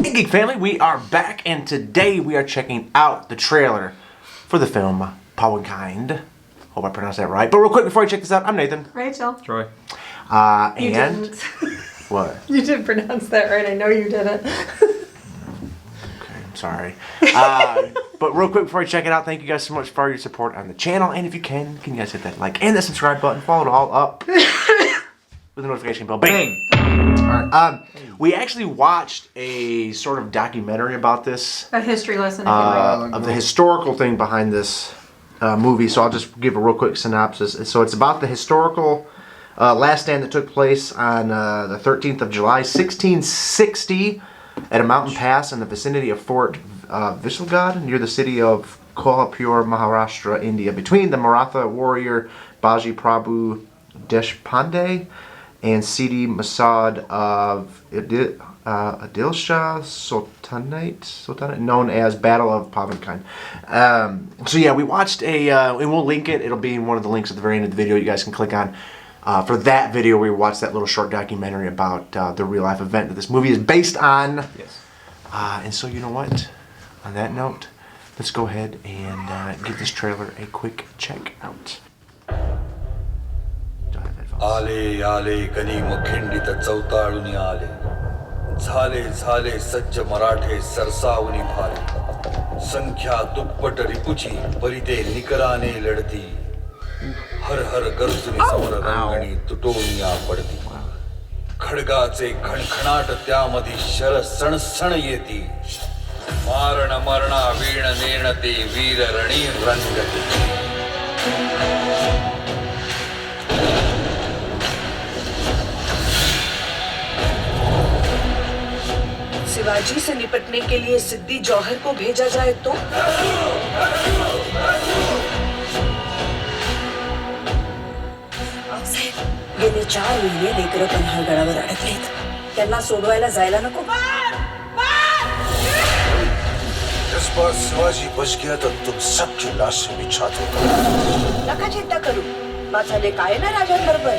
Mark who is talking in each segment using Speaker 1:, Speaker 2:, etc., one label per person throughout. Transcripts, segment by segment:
Speaker 1: Hey Geek family, we are back and today we are checking out the trailer for the film Pawankhind. Hope I pronounced that right. But real quick before I check this out, I'm Nathan.
Speaker 2: Rachel.
Speaker 3: Troy.
Speaker 2: You
Speaker 1: and
Speaker 2: didn't.
Speaker 1: What?
Speaker 2: You did pronounce that right. I know you didn't.
Speaker 1: Okay, I'm sorry. But real quick before I check it out, thank you guys so much for your support on the channel. And if you can you guys hit that like and that subscribe button, follow it all up with the notification bell. Bang! Alright, we actually watched a sort of documentary about this.
Speaker 2: A history lesson.
Speaker 1: Of the historical thing behind this movie. So I'll just give a real quick synopsis. So it's about the historical last stand that took place on the 13th of July, 1660 at a mountain pass in the vicinity of Fort Visalgad near the city of Kolhapur, Maharashtra, India, between the Maratha warrior Baji Prabhu Deshpande and Sidi Masad of Adilshah Sultanate, known as Battle of Pawankhind. So yeah, we watched and we'll link it. It'll be in one of the links at the very end of the video you guys can click on. For that video, we watched that little short documentary about the real life event that this movie is based on.
Speaker 3: Yes.
Speaker 1: And so you know what? On that note, let's go ahead and give this trailer a quick check out.
Speaker 4: आले आले गनिम खिंडित चौताळुनी आले झाले झाले सज्ज मराठे सरसावनी भाले संख्या दुप्पट रिपुची परिते निकराने लढती हर हर गरजुनी summer रंगणी तुटोनिया पडती खडगाचे खणखणाट त्यामध्ये शर सणसण येती मारण मरणा वीण नेणते वीर रणी रंगती
Speaker 5: शिवाजी से निपटने के लिए सिद्दी जौहर को भेजा जाए तो गेले 4 महिने लेकरं पन्हाळगडावर अडकलेत त्यांना सोडवायला जायला नको
Speaker 4: इस बार शिवाजी बच गया तो तुम सबकी लाशें बिछा दूंगा
Speaker 5: नका चिंता करू माझा लेक आहे ना राजांबरोबर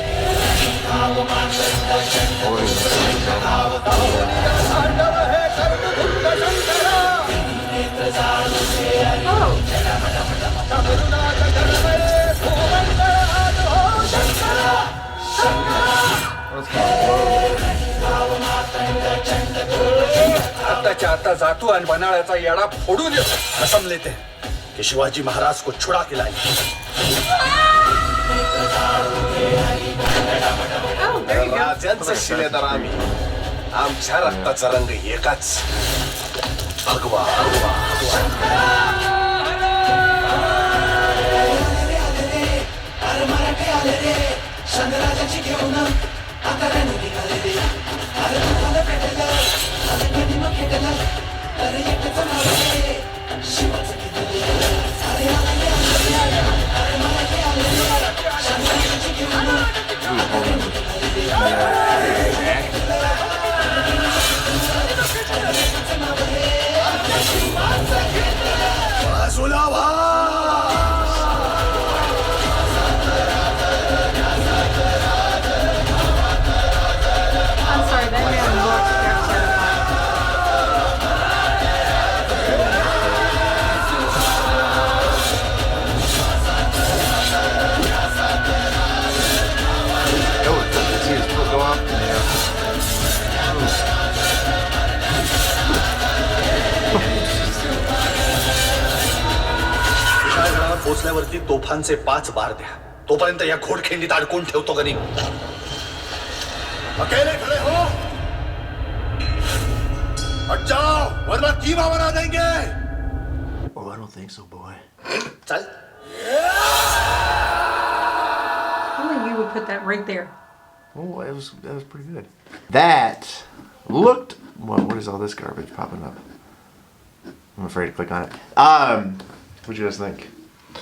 Speaker 4: आताच्या आता जातो आणि बनाळ्याचा येडा फोडून असमले ते कि शिवाजी महाराज को छुड़ा के लाई राजांचं शिलेदार आम्ही आमच्या रक्ताचा रंग एकाच भगवा
Speaker 2: I'm sorry, that man looks
Speaker 1: See his foot go up?
Speaker 4: विशाळगडावर पोहोचल्यावरती तोफांचे 5 बार द्या तोपर्यंत या घोडखिंडीत अडकून ठेवतो गनी अकेले खड़े हो हट जाओ वरना कीमा बना देंगे
Speaker 1: Oh, I don't think so, boy.
Speaker 4: चल
Speaker 2: Only you would put that right there.
Speaker 1: Oh, that was pretty good. That looked. Well, what is all this garbage popping up? I'm afraid to click on it. What do you guys think?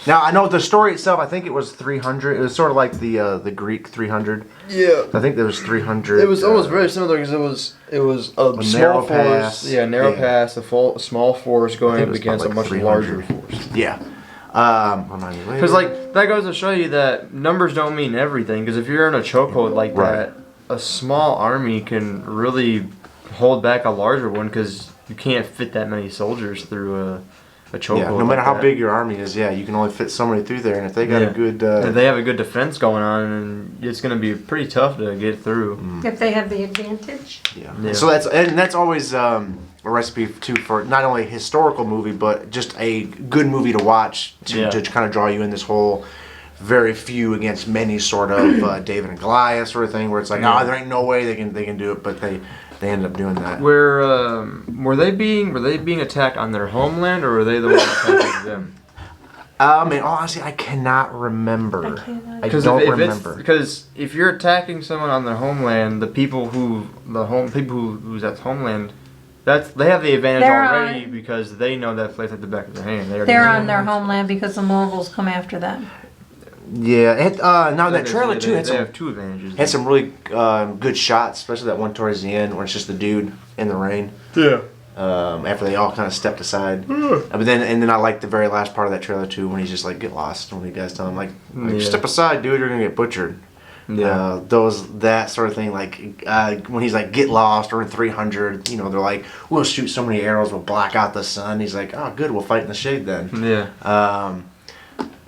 Speaker 1: Now I know the story itself. I think it was 300. It was sort of like the Greek 300.
Speaker 3: Yeah.
Speaker 1: I think there was 300.
Speaker 3: It was almost very similar because it was a small
Speaker 1: narrow
Speaker 3: force.
Speaker 1: pass.
Speaker 3: Yeah, narrow
Speaker 1: Yeah.
Speaker 3: pass. A small force going
Speaker 1: it
Speaker 3: up
Speaker 1: was
Speaker 3: against
Speaker 1: about
Speaker 3: a much
Speaker 1: 300.
Speaker 3: larger force.
Speaker 1: Yeah. Remind me later.
Speaker 3: Because like that goes to show you that numbers don't mean everything. Because if you're in a chokehold like
Speaker 1: Right.
Speaker 3: that, a small army can really hold back a larger one because you can't fit that many soldiers through a chokehold.
Speaker 1: Yeah, no matter how big your army is, you can only fit so many through there, and if they got a good,
Speaker 3: if they have a good defense going on, and it's going to be pretty tough to get through.
Speaker 2: If they have the advantage.
Speaker 1: Yeah. So that's always a recipe too for not only a historical movie, but just a good movie to watch to kind of draw you in this whole very few against many sort of David and Goliath sort of thing, where it's like, there ain't no way they can do it, but they ended up doing that.
Speaker 3: Were they being attacked on their homeland, or were they the ones attacking them?
Speaker 1: In all honesty, I cannot remember. I don't remember.
Speaker 3: Because if you're attacking someone on their homeland, the people who's at homeland, they have the advantage already because they know that place at the back of their hand.
Speaker 2: They're on their homeland because the Mongols come after them.
Speaker 1: Yeah, now that trailer too
Speaker 3: have two advantages.
Speaker 1: Had some really good shots, especially that one towards the end where it's just the dude in the rain.
Speaker 3: Yeah.
Speaker 1: After they all kind of stepped aside, but then I like the very last part of that trailer too, when he's just like, get lost. When the guys tell him like step aside, dude, you're gonna get butchered. Yeah. That sort of thing, like when he's like, get lost, or in 300, they're like, we'll shoot so many arrows, we'll block out the sun. He's like, oh good, we'll fight in the shade then.
Speaker 3: Yeah.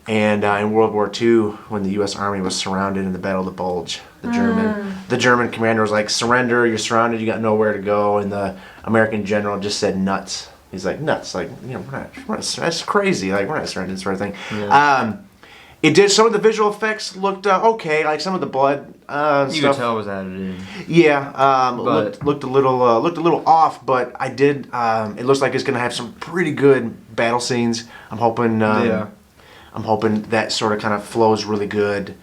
Speaker 1: And in World War II, when the U.S. Army was surrounded in the Battle of the Bulge, the German commander was like, surrender, you're surrounded, you got nowhere to go, and the American general just said nuts. He's like, nuts, like, we're not that's crazy, like, we're not surrendering, sort of thing. Yeah. It did, some of the visual effects looked okay, like some of the blood
Speaker 3: you could tell it was added in.
Speaker 1: Yeah, looked a little off, but I did, it looks like it's going to have some pretty good battle scenes. I'm hoping that sort of kind of flows really good.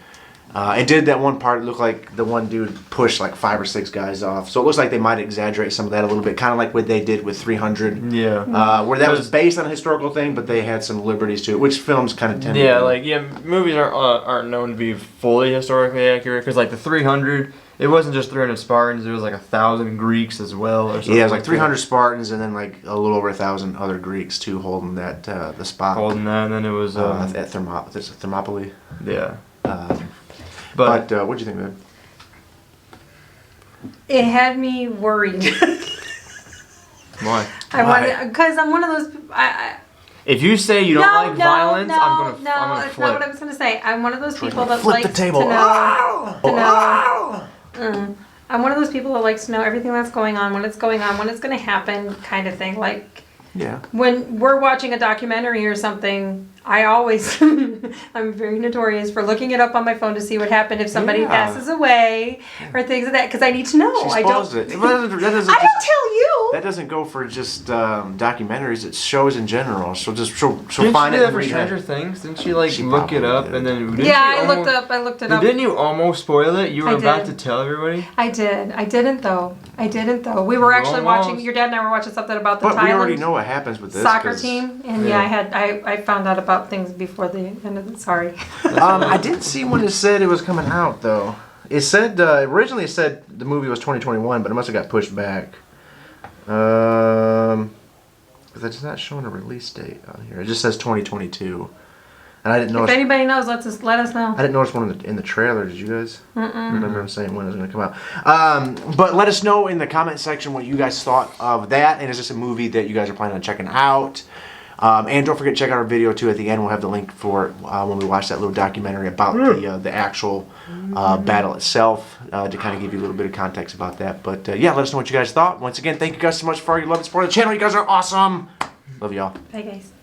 Speaker 1: It did that one part. It looked like the one dude pushed like 5 or 6 guys off. So it looks like they might exaggerate some of that a little bit, kind of like what they did with 300.
Speaker 3: Yeah.
Speaker 1: Where that was based on a historical thing, but they had some liberties to it, which films kind of tend to do.
Speaker 3: Movies aren't known to be fully historically accurate, because like the 300, it wasn't just 300 Spartans, there was like 1,000 Greeks as well. Or something
Speaker 1: it was like 300 Spartans and then like a little over 1,000 other Greeks too, holding that the spot.
Speaker 3: Holding that, and then it was
Speaker 1: at Thermopylae.
Speaker 3: Yeah.
Speaker 1: But what'd you think, man?
Speaker 2: It had me worried.
Speaker 3: Why?
Speaker 2: Because I'm one of those.
Speaker 3: If you say you don't like violence, I'm gonna
Speaker 2: that's
Speaker 3: flip.
Speaker 2: not what I was gonna say. I'm one of those people that
Speaker 1: flip
Speaker 2: likes
Speaker 1: the table.
Speaker 2: to know. I'm one of those people that likes to know everything that's going on, when it's going on, when it's going to happen, kind of thing. Like, when we're watching a documentary or something, I always, I'm very notorious for looking it up on my phone to see what happened if somebody passes away or things like that, because I need to know.
Speaker 1: She spoils it. I don't
Speaker 2: tell you.
Speaker 1: That doesn't go for just documentaries. It's shows in general. She'll
Speaker 3: Didn't
Speaker 1: find
Speaker 3: she
Speaker 1: it
Speaker 3: do that
Speaker 1: and
Speaker 3: for
Speaker 1: read
Speaker 3: Stranger
Speaker 1: it.
Speaker 3: Things? Didn't she like
Speaker 1: She
Speaker 3: look it up
Speaker 1: probably
Speaker 3: and then?
Speaker 2: I looked it up.
Speaker 3: Didn't you almost spoil it? You were about to tell everybody.
Speaker 2: I did. I didn't though. We were actually watching. Your dad and I were watching something about the
Speaker 1: But we already
Speaker 2: Thailand
Speaker 1: know what happens with this
Speaker 2: soccer team, and I found out about things before the end of it. Sorry.
Speaker 1: I didn't see when it said it was coming out though. It said originally it said the movie was 2021, but it must have got pushed back. Because it's not showing a release date on here. It just says 2022, and I didn't notice.
Speaker 2: If anybody knows, let us know.
Speaker 1: I didn't notice one in the trailer. Did you guys? Remember him saying when it was going to come out? But let us know in the comment section what you guys thought of that, and is this a movie that you guys are planning on checking out? And don't forget to check out our video too. At the end, we'll have the link for it when we watch that little documentary about the actual battle itself to kind of give you a little bit of context about that. But let us know what you guys thought. Once again, thank you guys so much for all your love and support of the channel. You guys are awesome. Love y'all.
Speaker 2: Bye, guys.